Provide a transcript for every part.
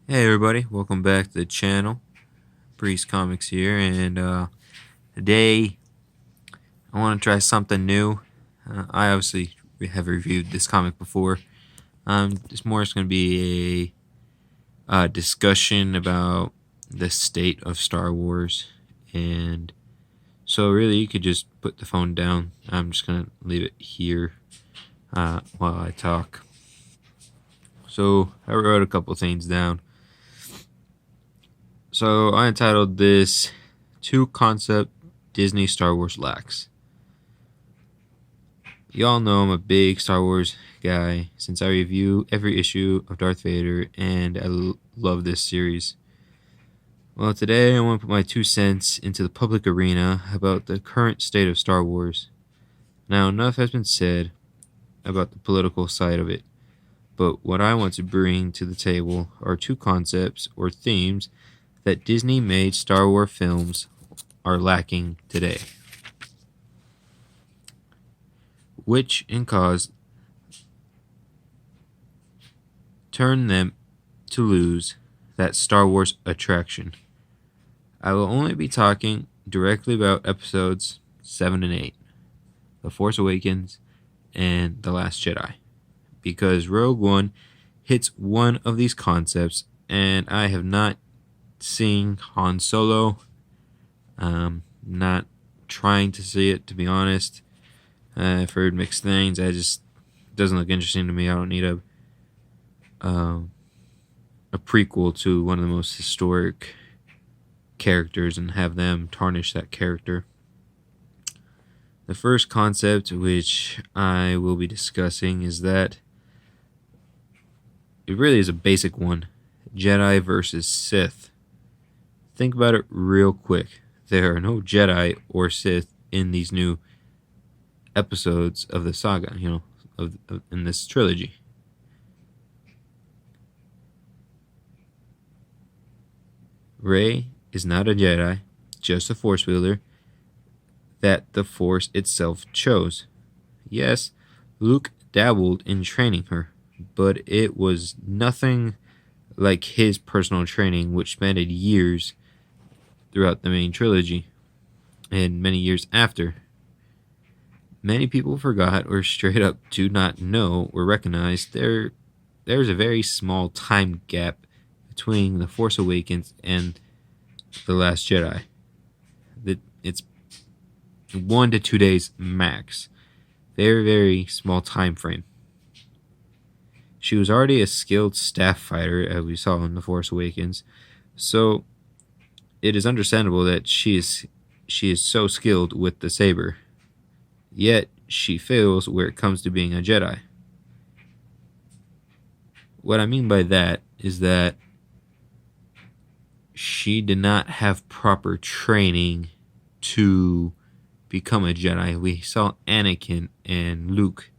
Hey everybody, welcome back to the channel. Breeze Comics here, and today I want to try something new. I obviously have reviewed this comic before. This more is going to be a discussion about the state of Star Wars, and so really you could just put the phone down. I'm just going to leave it here while I talk. So I wrote a couple things down. So I entitled this Two Concept Disney Star Wars Lacks. Y'all know I'm a big Star Wars guy since I review every issue of Darth Vader, and I love this series. Well, today I want to put my 2 cents into the public arena about the current state of Star Wars. Now, enough has been said about the political side of it, but what I want to bring to the table are two concepts or themes that Disney-made Star Wars films are lacking today, which in cause turn them to lose that Star Wars attraction. I will only be talking directly about episodes 7 and 8, The Force Awakens and The Last Jedi, because Rogue One hits one of these concepts, and I have not seen Han Solo. Not trying to see it, to be honest. I've heard mixed things. It doesn't look interesting to me. I don't need a prequel to one of the most historic characters and have them tarnish that character. The first concept which I will be discussing is that it really is a basic one: Jedi versus Sith. Think about it real quick. There are no Jedi or Sith in these new episodes of the saga, in this trilogy. Rey is not a Jedi, just a Force wielder that the Force itself chose. Yes, Luke dabbled in training her, but it was nothing like his personal training, which spanned years throughout the main trilogy and many years after. Many people forgot or straight up do not know or recognize there's a very small time gap between The Force Awakens and The Last Jedi. It's 1 to 2 days max. Very, very small time frame. She was already a skilled staff fighter, as we saw in The Force Awakens, so it is understandable that she is so skilled with the saber. Yet she fails where it comes to being a Jedi. What I mean by that is that she did not have proper training to become a Jedi. We saw Anakin and Luke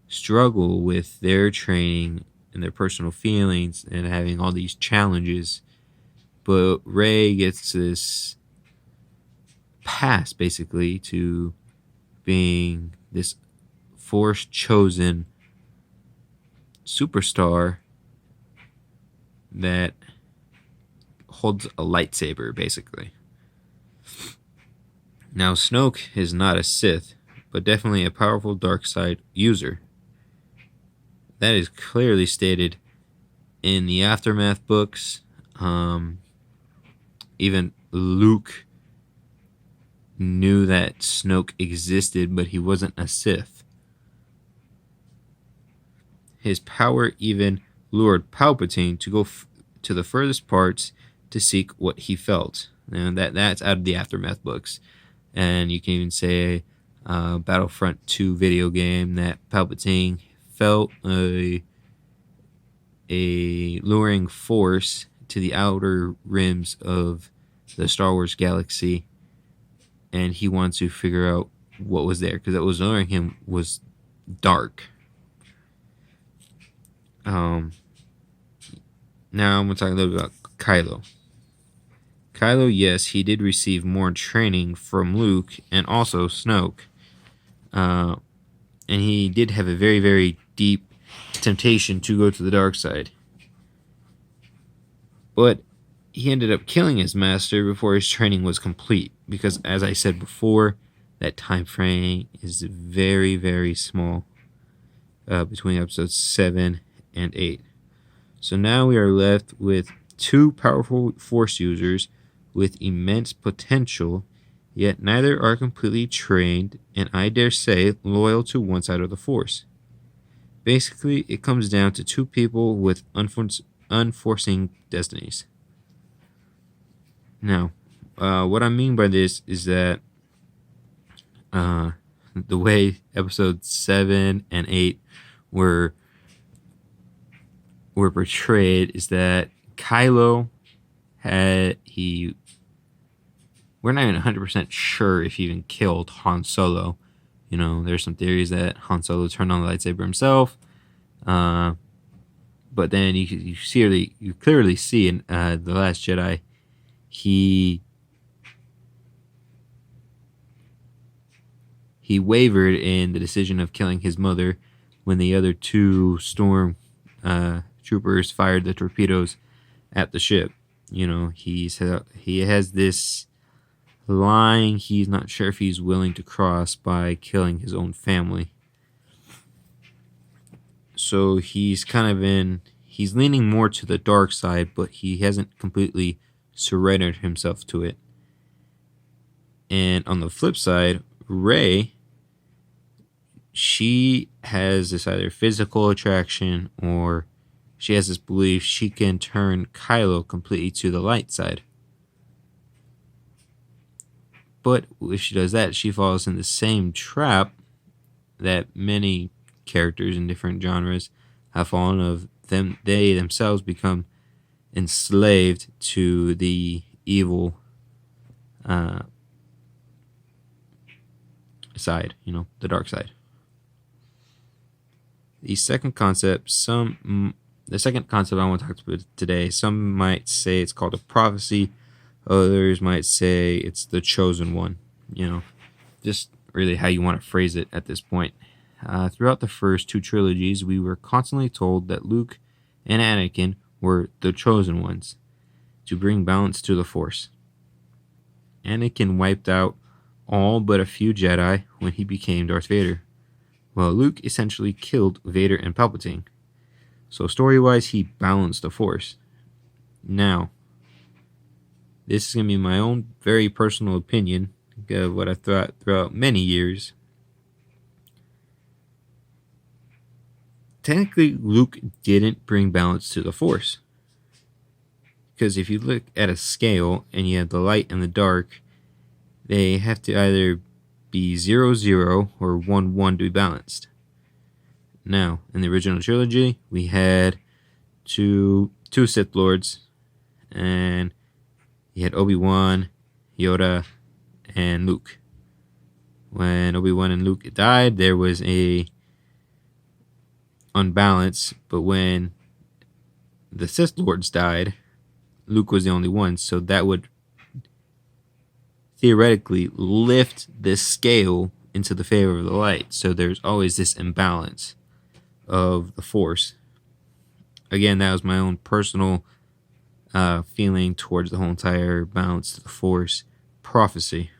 struggle with their training and their personal feelings and having all these challenges, but Rey gets this pass basically to being this Force chosen superstar that holds a lightsaber basically. Now, Snoke is not a Sith, but definitely a powerful dark side user. That is clearly stated in the Aftermath books. Even Luke knew that Snoke existed, but he wasn't a Sith. His power even lured Palpatine to go to the furthest parts to seek what he felt. And that's out of the Aftermath books. And you can even say Battlefront 2 video game that Palpatine felt a luring force to the outer rims of the Star Wars galaxy, and he wanted to figure out what was there, because what was luring him was dark. Now I'm going to talk a little bit about Kylo. Kylo, yes, he did receive more training from Luke and also Snoke. And he did have a very, very deep temptation to go to the dark side. But he ended up killing his master before his training was complete, because, as I said before, that time frame is very, very small between episodes 7 and 8. So now we are left with two powerful Force users with immense potential, yet neither are completely trained and, I dare say, loyal to one side of the Force. Basically, it comes down to two people with unforeseen destinies. Now, what I mean by this is that the way episodes 7 and 8 were portrayed is that Kylo we're not even 100% sure if he even killed Han Solo. You know, there's some theories that Han Solo turned on the lightsaber himself. But then you clearly see in The Last Jedi, he wavered in the decision of killing his mother when the other two storm troopers fired the torpedoes at the ship. You know, he has this line he's not sure if he's willing to cross by killing his own family. So he's leaning more to the dark side, but he hasn't completely surrendered himself to it. And on the flip side, Rey, she has this either physical attraction or she has this belief she can turn Kylo completely to the light side. But if she does that, she falls in the same trap that many characters in different genres have fallen of. They themselves become enslaved to the evil side, the dark side. The second concept I want to talk about today, some might say it's called a prophecy. Others might say it's the chosen one. Just really how you want to phrase it at this point. Throughout the first two trilogies, we were constantly told that Luke and Anakin were the chosen ones to bring balance to the Force. Anakin wiped out all but a few Jedi when he became Darth Vader, while Luke essentially killed Vader and Palpatine. So story-wise, he balanced the Force. Now, this is going to be my own very personal opinion of what I've thought throughout many years. Technically, Luke didn't bring balance to the Force. Because if you look at a scale and you have the light and the dark, they have to either be 0-0 or 1-1 to be balanced. Now, in the original trilogy, we had two Sith Lords, and you had Obi-Wan, Yoda, and Luke. When Obi-Wan and Luke died, there was a unbalance, but when the Sith Lords died, Luke was the only one, so that would theoretically lift this scale into the favor of the light. So there's always this imbalance of the Force. Again, that was my own personal feeling towards the whole entire balance to the Force prophecy.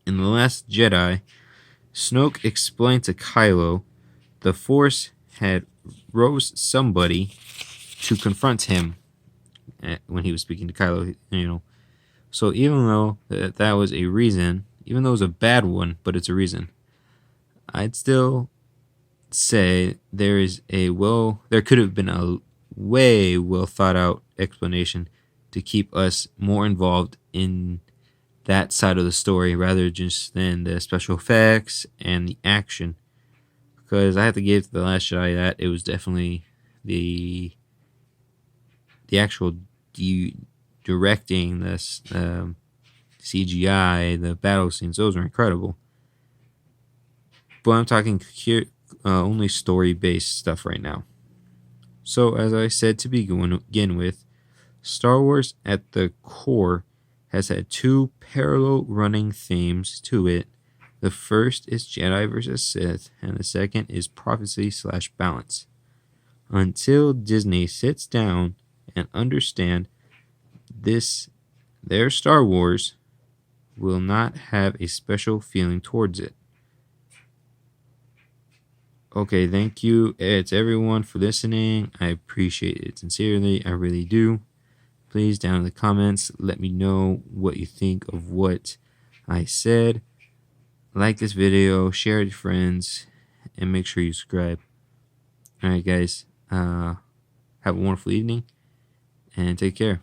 In The Last Jedi, Snoke explained to Kylo the Force had rose somebody to confront him when he was speaking to Kylo, So even though that was a reason, even though it was a bad one, but it's a reason, I'd still say there could have been a way well thought out explanation to keep us more involved in that side of the story rather just than the special effects and the action. Because I have to give The Last Jedi that it was definitely the actual directing, this CGI, the battle scenes, those were incredible. But I'm talking only story-based stuff right now. So, as I said to begin with, Star Wars at the core has had two parallel running themes to it. The first is Jedi versus Sith, and the second is prophecy/balance. Until Disney sits down and understand this, their Star Wars will not have a special feeling towards it. Okay, thank you. It's everyone for listening. I appreciate it sincerely. I really do. Please, down in the comments, let me know what you think of what I said. Like this video, share it with friends, and make sure you subscribe. Alright, guys. Have a wonderful evening, and take care.